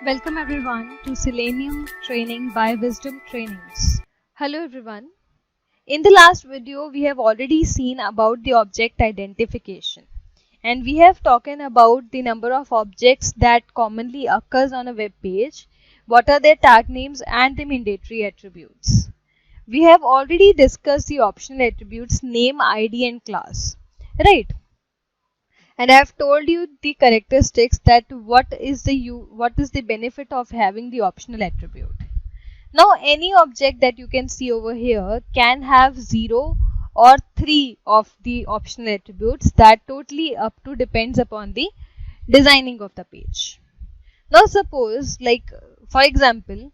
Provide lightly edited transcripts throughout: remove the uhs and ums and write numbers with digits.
Welcome everyone to Selenium Training by Wisdom Trainings. Hello everyone. In the last video, we have already seen about the object identification, and we have talked about the number of objects that commonly occurs on a web page, what are their tag names and the mandatory attributes. We have already discussed the optional attributes name, ID and class, right? And I have told you the characteristics that what is the benefit of having the optional attribute. Now any object that you can see over here can have 0 or 3 of the optional attributes. That totally up to depends upon the designing of the page. Now suppose, like for example,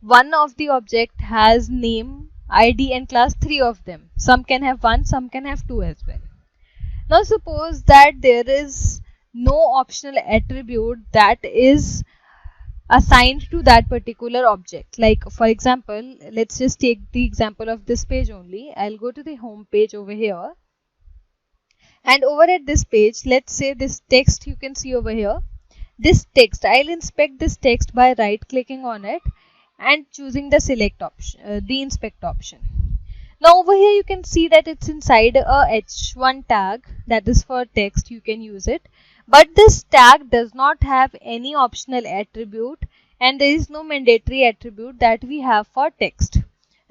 one of the object has name, ID and class, 3 of them. Some can have 1, some can have 2 as well. Now suppose that there is no optional attribute that is assigned to that particular object. Like for example, let's just take the example of this page only. I'll go to the home page over here. And over at this page, let's say this text you can see over here. This text, I'll inspect this text by right clicking on it and choosing the select option, the inspect option. Now over here you can see that it's inside a h1 tag, that is for text, you can use it. But this tag does not have any optional attribute and there is no mandatory attribute that we have for text,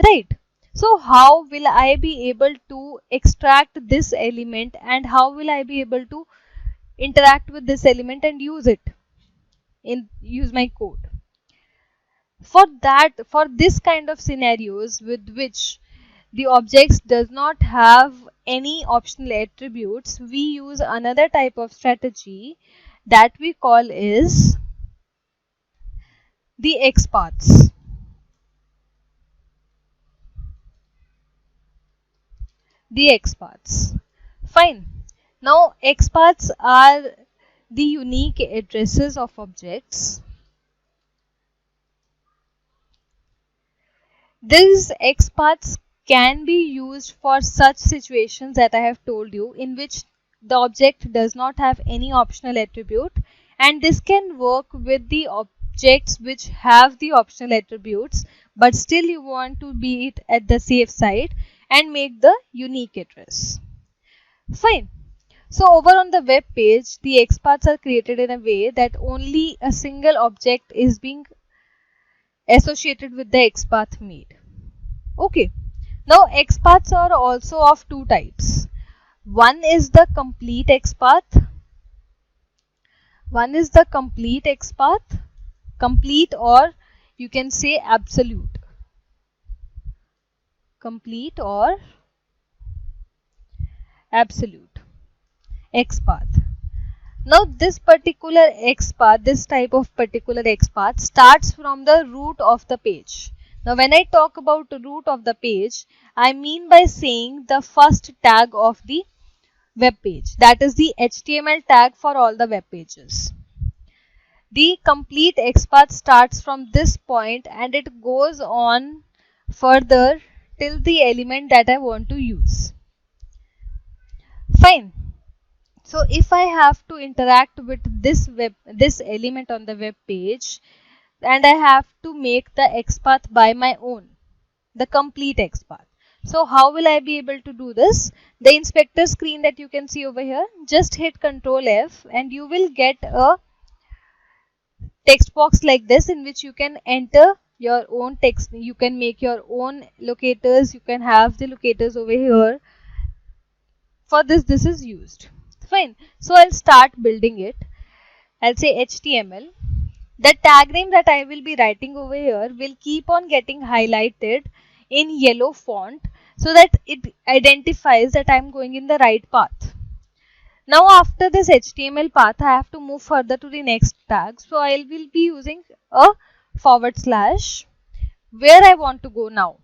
right? So how will I be able to extract this element and how will I be able to interact with this element and use my code? For this kind of scenarios with which the objects does not have any optional attributes, we use another type of strategy that we call is the XPaths. The XPaths. Fine. Now XPaths are the unique addresses of objects. These XPaths can be used for such situations that I have told you, in which the object does not have any optional attribute, and this can work with the objects which have the optional attributes, but still you want to be it at the safe side and make the unique address. Fine. So over on the web page, the XPaths are created in a way that only a single object is being associated with the XPath made. Okay. Now XPaths are also of two types. One is the complete XPath. One is the complete XPath. Complete, or you can say absolute. Complete or absolute XPath. Now this particular XPath, this type of particular XPath starts from the root of the page. Now when I talk about the root of the page, I mean by saying the first tag of the web page, that is the HTML tag for all the web pages. The complete XPath starts from this point and it goes on further till the element that I want to use. Fine. So if I have to interact with this element on the web page, and I have to make the XPath by my own, the complete XPath. So how will I be able to do this? The inspector screen that you can see over here, just hit Ctrl F and you will get a text box like this, in which you can enter your own text. You can make your own locators. You can have the locators over here. For this is used. Fine. So I'll start building it. I'll say HTML. The tag name that I will be writing over here will keep on getting highlighted in yellow font so that it identifies that I am going in the right path. Now after this HTML path, I have to move further to the next tag. So I will be using a /. Where I want to go now?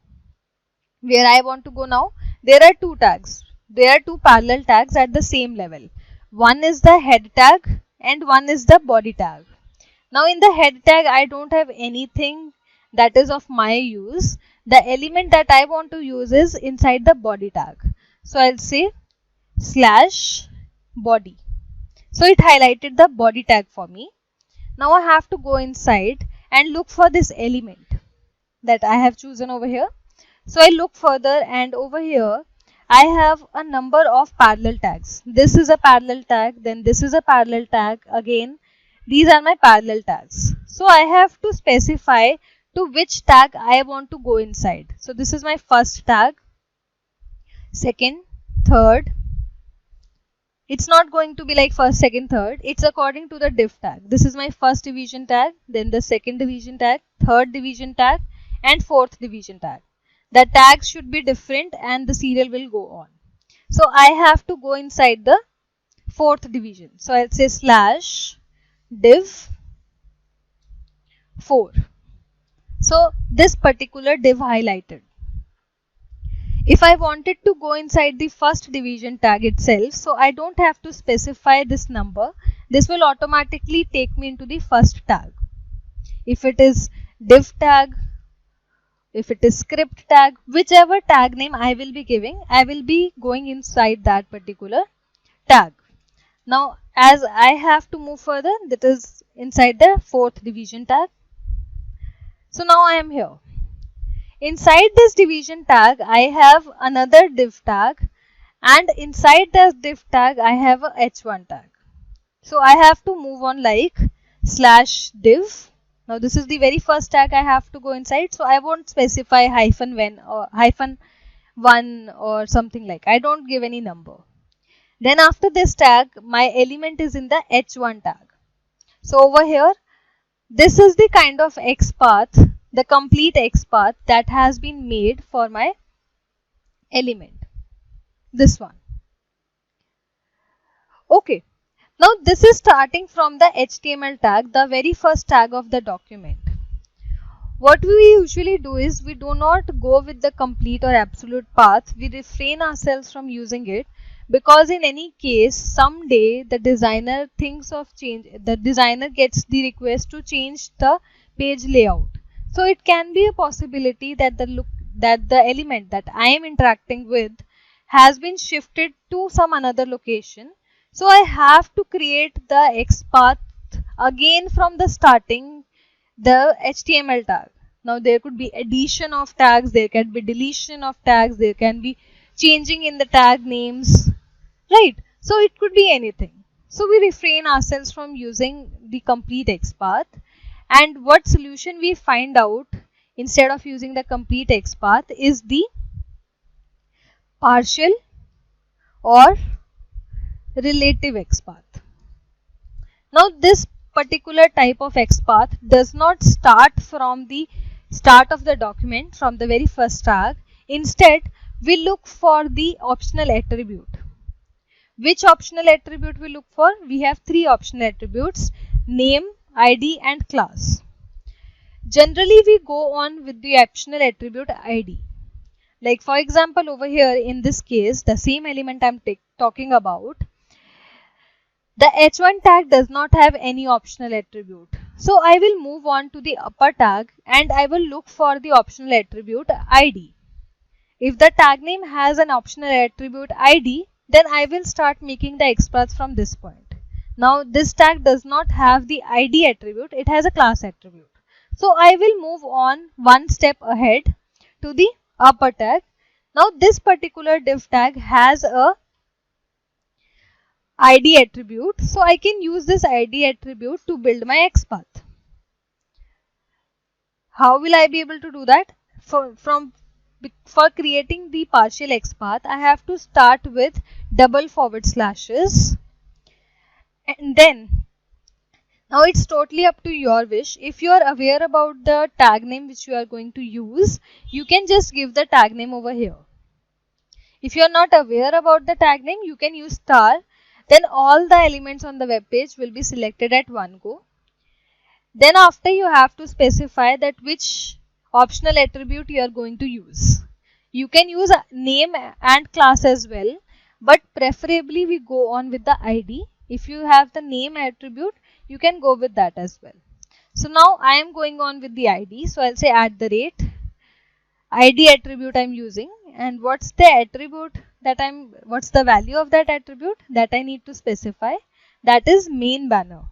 There are two tags. There are two parallel tags at the same level. One is the head tag and one is the body tag. Now in the head tag, I don't have anything that is of my use. The element that I want to use is inside the body tag. So I'll say /body. So it highlighted the body tag for me. Now I have to go inside and look for this element that I have chosen over here. So I look further, and over here I have a number of parallel tags. This is a parallel tag, then this is a parallel tag again. These are my parallel tags. So I have to specify to which tag I want to go inside. So this is my first tag, second, third. It's not going to be like first, second, third. It's according to the div tag. This is my first division tag, then the second division tag, third division tag, and fourth division tag. The tags should be different and the serial will go on. So I have to go inside the fourth division. So I'll say slash div 4. So this particular div highlighted. If I wanted to go inside the first division tag itself, so I don't have to specify this number. This will automatically take me into the first tag. If it is div tag, if it is script tag, whichever tag name I will be giving, I will be going inside that particular tag. Now, as I have to move further, that is inside the fourth division tag. So now I am here. Inside this division tag, I have another div tag, and inside this div tag, I have a h1 tag. So I have to move on like slash div. Now this is the very first tag I have to go inside, so I won't specify -1 or -1 or something like. I don't give any number. Then after this tag, my element is in the h1 tag. So over here, this is the kind of XPath, the complete XPath that has been made for my element. This one. Okay. Now this is starting from the HTML tag, the very first tag of the document. What we usually do is we do not go with the complete or absolute path. We refrain ourselves from using it, because in any case someday the designer thinks of change, the designer gets the request to change the page layout. So it can be a possibility that the element that I am interacting with has been shifted to some another location. So I have to create the XPath again from the starting, the HTML tag. Now there could be addition of tags, there can be deletion of tags, there can be changing in the tag names, right? So it could be anything. So we refrain ourselves from using the complete XPath. And what solution we find out instead of using the complete XPath is the partial or relative XPath. Now this particular type of XPath does not start from the start of the document, from the very first tag. Instead, we look for the optional attribute. Which optional attribute we look for? We have 3 optional attributes: name, ID and class. Generally, we go on with the optional attribute ID. Like for example, over here in this case, the same element I am talking about, the h1 tag does not have any optional attribute. So I will move on to the upper tag and I will look for the optional attribute ID. If the tag name has an optional attribute ID, then I will start making the XPath from this point. Now this tag does not have the ID attribute, it has a class attribute. So I will move on one step ahead to the upper tag. Now this particular div tag has a ID attribute, so I can use this ID attribute to build my XPath. How will I be able to do that? For creating the partial XPath, I have to start with double forward slashes, and then now it's totally up to your wish. If you are aware about the tag name which you are going to use, you can just give the tag name over here. If you are not aware about the tag name, you can use star. Then all the elements on the web page will be selected at one go. Then after, you have to specify that which optional attribute you are going to use. You can use a name and class as well, but preferably we go on with the ID. If you have the name attribute, you can go with that as well. So now I am going on with the ID. So I'll say @ ID attribute I'm using, and what's the attribute that what's the value of that attribute that I need to specify? That is main banner.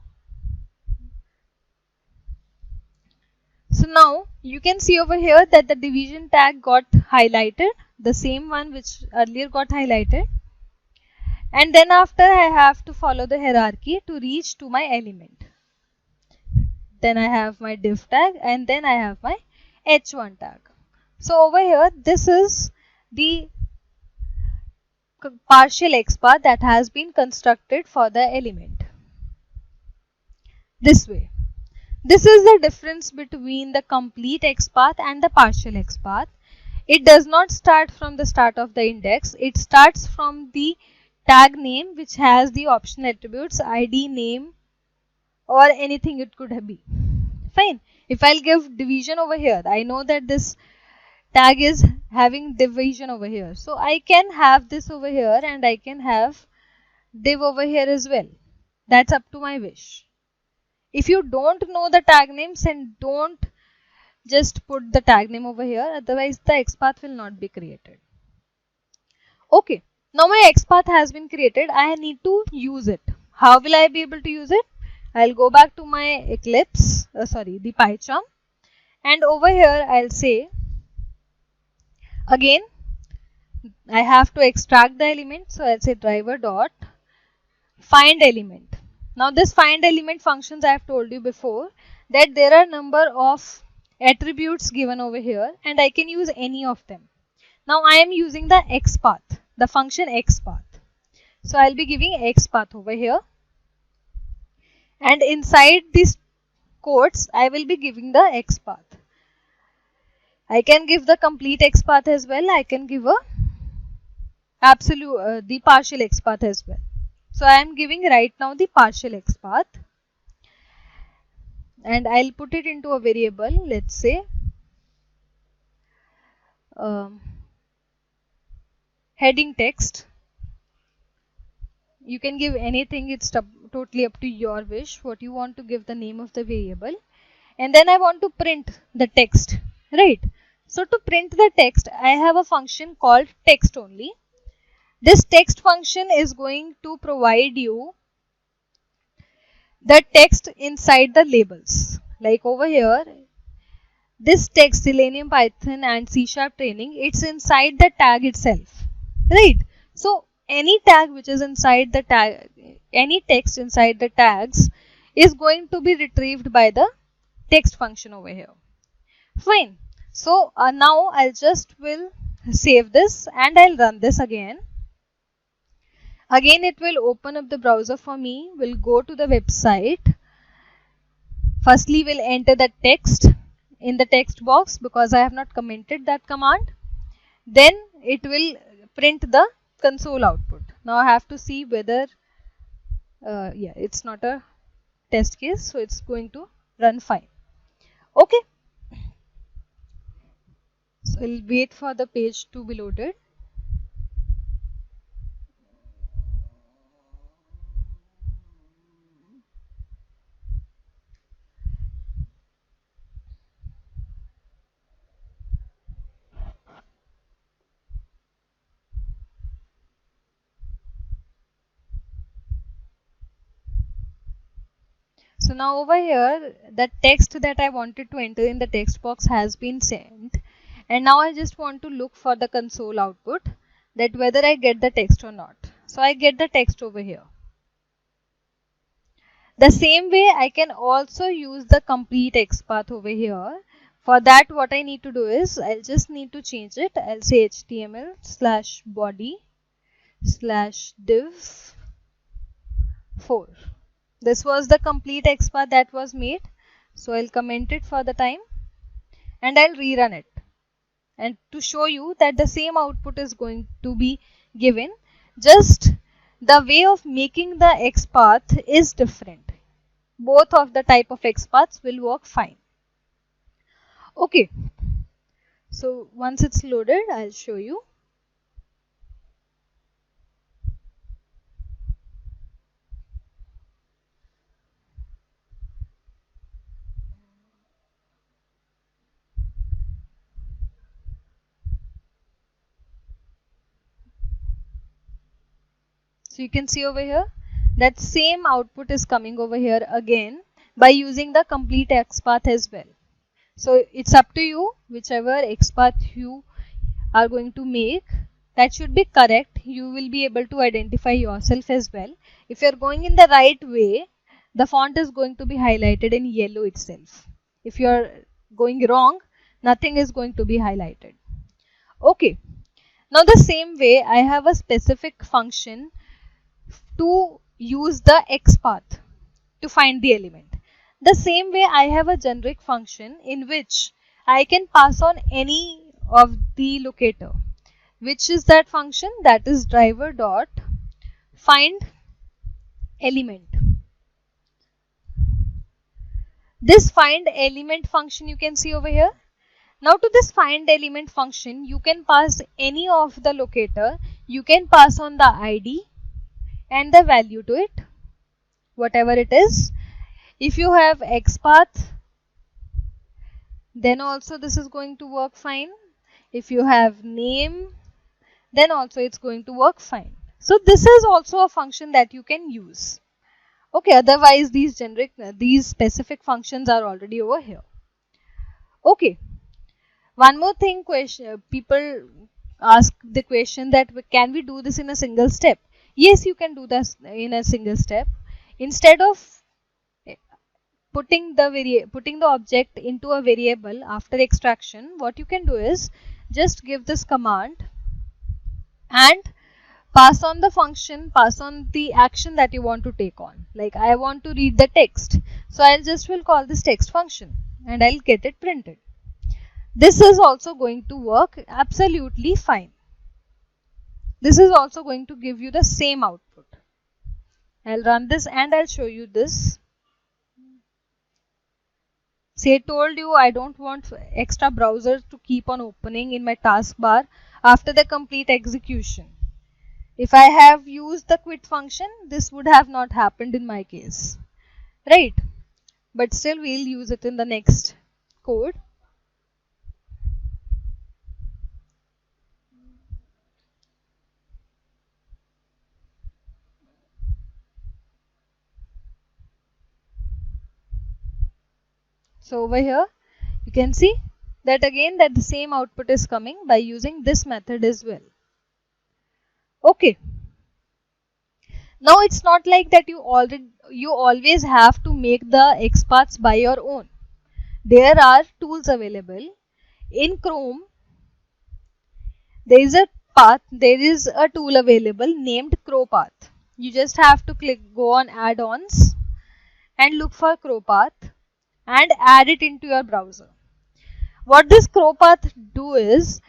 So now you can see over here that the division tag got highlighted, the same one which earlier got highlighted. And then after I have to follow the hierarchy to reach to my element. Then I have my div tag and then I have my h1 tag. So over here this is the partial XPath that has been constructed for the element. This way. This is the difference between the complete XPath and the partial XPath. It does not start from the start of the index. It starts from the tag name which has the optional attributes ID, name or anything it could be. Fine. If I'll give division over here, I know that this tag is having division over here. So I can have this over here and I can have div over here as well. That's up to my wish. If you don't know the tag names, and don't just put the tag name over here, otherwise the XPath will not be created. Okay, now my XPath has been created. I need to use it. How will I be able to use it? I'll go back to my Eclipse, the PyCharm, and over here I'll say, again, I have to extract the element. So I'll say driver dot find element. Now this find element functions I have told you before that there are number of attributes given over here and I can use any of them. Now I am using the XPath, the function XPath. So I'll be giving XPath over here. And inside these quotes, I will be giving the XPath. I can give the complete XPath as well. I can give a absolute, the partial XPath as well. So I am giving right now the partial XPath. And I'll put it into a variable, let's say, heading text. You can give anything, it's totally up to your wish what you want to give the name of the variable. And then I want to print the text, right? So to print the text, I have a function called text only. This text function is going to provide you the text inside the labels. Like over here, this text, Selenium, Python and C# training, it's inside the tag itself, right? So any tag which is inside the tag, any text inside the tags is going to be retrieved by the text function over here. Fine. So now I'll just will save this and I'll run this again. Again it will open up the browser for me. We'll go to the website. Firstly we'll enter the text in the text box because I have not commented that command. Then it will print the console output. Now I have to see whether yeah, it's not a test case, so it's going to run fine. Okay, so I'll wait for the page to be loaded. So now over here, the text that I wanted to enter in the text box has been sent. And now I just want to look for the console output, that whether I get the text or not. So I get the text over here. The same way I can also use the complete XPath over here. For that what I need to do is, I'll just need to change it. I'll say HTML/body/div4. This was the complete XPath that was made. So I'll comment it for the time and I'll rerun it. And to show you that the same output is going to be given, just the way of making the XPath is different. Both of the type of XPaths will work fine. Okay. So once it's loaded, I'll show you. So you can see over here that same output is coming over here again by using the complete XPath as well. So it's up to you, whichever XPath you are going to make, that should be correct. You will be able to identify yourself as well. If you're going in the right way, the font is going to be highlighted in yellow itself. If you're going wrong, nothing is going to be highlighted. Okay. Now the same way, I have a specific function to use the XPath to find the element. The same way, I have a generic function in which I can pass on any of the locator. Which is that function? That is driver dot find element. This find element function you can see over here. Now to this find element function, you can pass any of the locator. You can pass on the ID and the value to it, whatever it is. If you have XPath, then also this is going to work fine. If you have name, then also it's going to work fine. So this is also a function that you can use. Okay, otherwise these specific functions are already over here. Okay, one more thing, people ask the question that can we do this in a single step? Yes, you can do this in a single step. Instead of putting the object into a variable after extraction, what you can do is just give this command and pass on the function, pass on the action that you want to take on. Like I want to read the text, so will call this text function and I'll get it printed. This is also going to work absolutely fine. This is also going to give you the same output. I'll run this and I'll show you this. See, I told you I don't want extra browsers to keep on opening in my taskbar after the complete execution. If I have used the quit function, this would have not happened in my case, right? But still we'll use it in the next code. So over here, you can see that again that the same output is coming by using this method as well. Okay. Now it's not like that you always have to make the XPaths by your own. There are tools available. In Chrome, there is a tool available named CrowPath. You just have to go on add-ons and look for CrowPath and add it into your browser. What this CrowPath do is,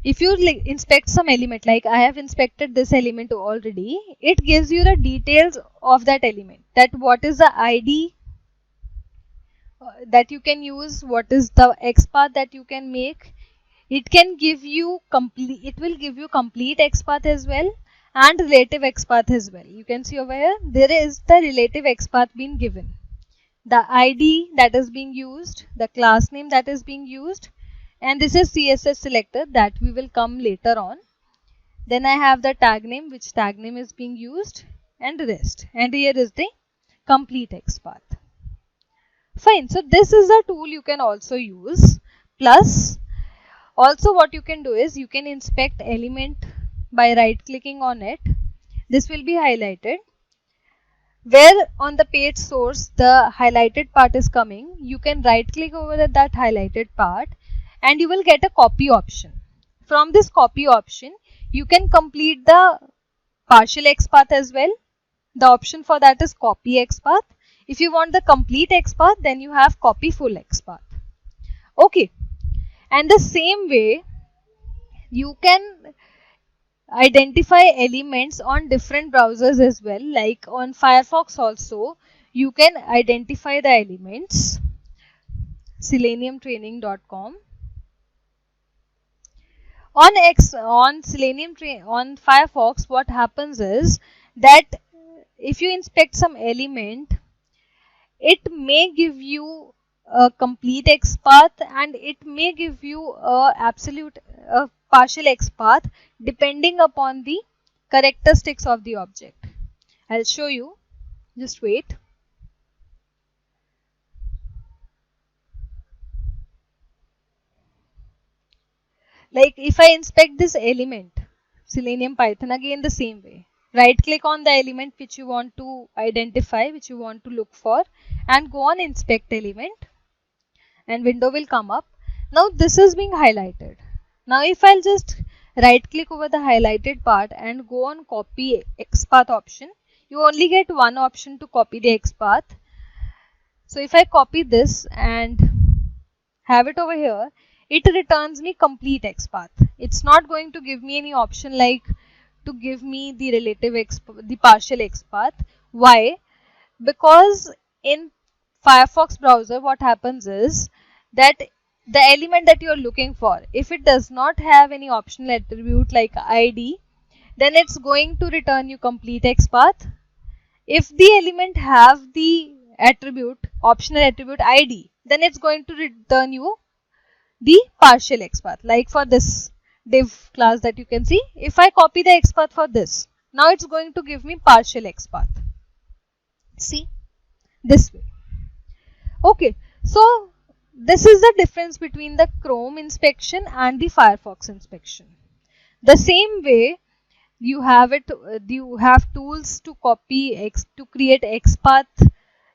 if you inspect some element, like I have inspected this element already, it gives you the details of that element, that what is the ID that you can use, what is the XPath that you can make. It will give you complete XPath as well and relative XPath as well. You can see over here, there is the relative XPath being given. The ID that is being used, the class name that is being used, and this is CSS selector that we will come later on. Then I have the tag name, which tag name is being used, and the rest. And here is the complete XPath. Fine. So this is a tool you can also use. Plus, also what you can do is you can inspect element by right clicking on it. This will be highlighted. Where on the page source the highlighted part is coming, you can right click over that highlighted part and you will get a copy option. From this copy option, you can complete the partial XPath as well. The option for that is copy XPath. If you want the complete XPath, then you have copy full XPath. Okay. And the same way, you can identify elements on different browsers as well. Like on Firefox also, you can identify the elements. seleniumtraining.com. On Firefox, what happens is that if you inspect some element, it may give you a complete XPath and it may give you a partial XPath depending upon the characteristics of the object. I'll show you. Just wait. Like if I inspect this element, Selenium Python, again the same way. Right click on the element which you want to identify, which you want to look for, and go on inspect element, and window will come up. Now this is being highlighted. Now if I'll just right click over the highlighted part and go on copy XPath option, you only get one option to copy the XPath. So if I copy this and have it over here, it returns me complete XPath. It's not going to give me any option like to give me the the partial XPath. Why? Because in Firefox browser, what happens is that the element that you're looking for, if it does not have any optional attribute like ID, then it's going to return you complete XPath. If the element have the optional attribute ID, then it's going to return you the partial XPath. Like for this div class that you can see, if I copy the XPath for this, now it's going to give me partial XPath. See, this way. Okay, so this is the difference between the Chrome inspection and the Firefox inspection. The same way you have tools to to create XPath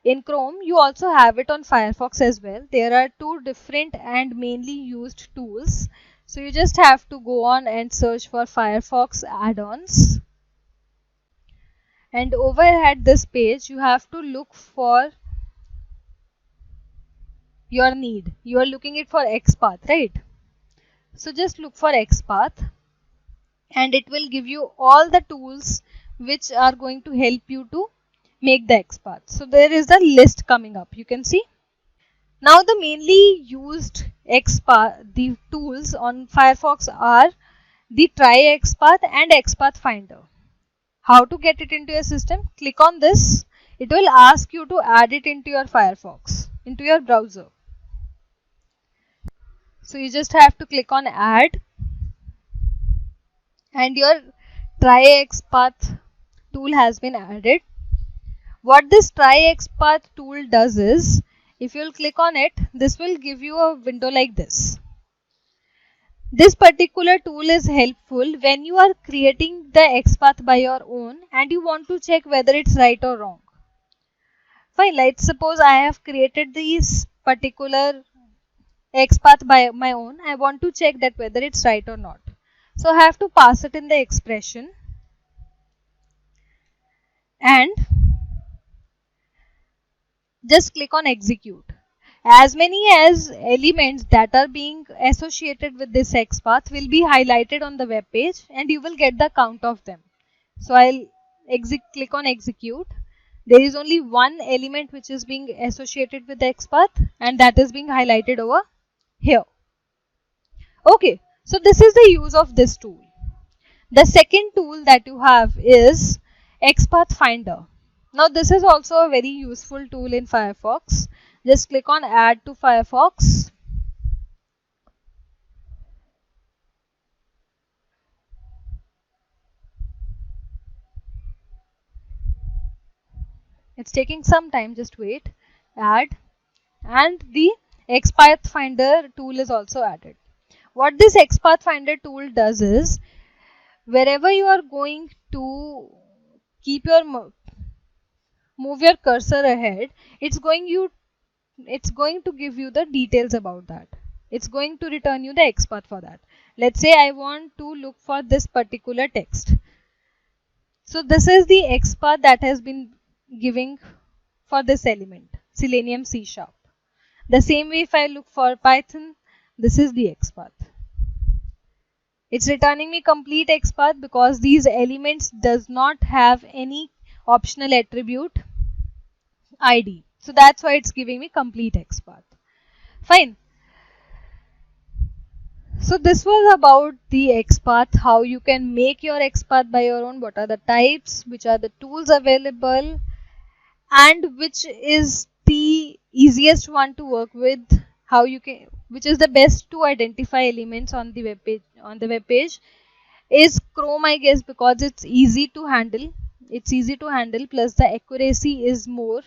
in Chrome. You also have it on Firefox as well. There are two different and mainly used tools. So you just have to go on and search for Firefox add-ons. And over at this page, you have to look for your need. You are looking it for XPath, right? So just look for XPath and it will give you all the tools which are going to help you to make the XPath. So there is the list coming up. You can see. Now the mainly used XPath, the tools on Firefox are the Try XPath and XPath Finder. How to get it into your system? Click on this. It will ask you to add it into your Firefox, into your browser. So you just have to click on add and your Try XPath tool has been added. What this Try XPath tool does is, if you'll click on it, this will give you a window like this. This particular tool is helpful when you are creating the XPath by your own and you want to check whether it's right or wrong. Fine, let's suppose I have created this particular XPath by my own. I want to check that whether it's right or not. So I have to pass it in the expression and just click on execute. As many as elements that are being associated with this XPath will be highlighted on the web page and you will get the count of them. So I'll click on execute. There is only one element which is being associated with the XPath and that is being highlighted over here. Okay, so this is the use of this tool. The second tool that you have is XPath Finder. Now this is also a very useful tool in Firefox. Just click on add to Firefox. It's taking some time, just wait. Add, and the XPath Finder tool is also added. What this XPath Finder tool does is, wherever you are going to move your cursor ahead, it's going to give you the details about that. It's going to return you the XPath for that. Let's say I want to look for this particular text. So this is the XPath that has been giving for this element, Selenium C#. The same way if I look for Python, this is the XPath. It's returning me complete XPath because these elements does not have any optional attribute ID. So that's why it's giving me complete XPath. Fine. So this was about the XPath, how you can make your XPath by your own, what are the types, which are the tools available, and which is the easiest one to work with, which is the best to identify elements on the web page is Chrome, I guess, because it's easy to handle. Plus the accuracy is more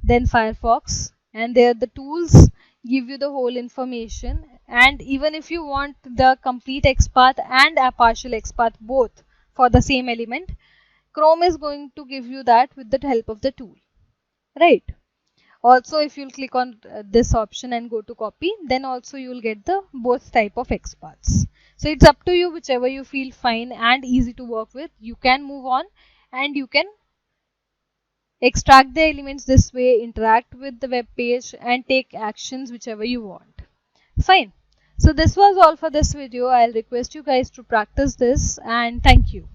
than Firefox, and there the tools give you the whole information. and even if you want the complete XPath and a partial XPath both for the same element, Chrome is going to give you that with the help of the tool, right? Also, if you'll click on this option and go to copy, then also you'll get the both type of XPaths. So it's up to you, whichever you feel fine and easy to work with. You can move on and you can extract the elements this way, interact with the web page and take actions whichever you want. Fine. So this was all for this video. I'll request you guys to practice this, and thank you.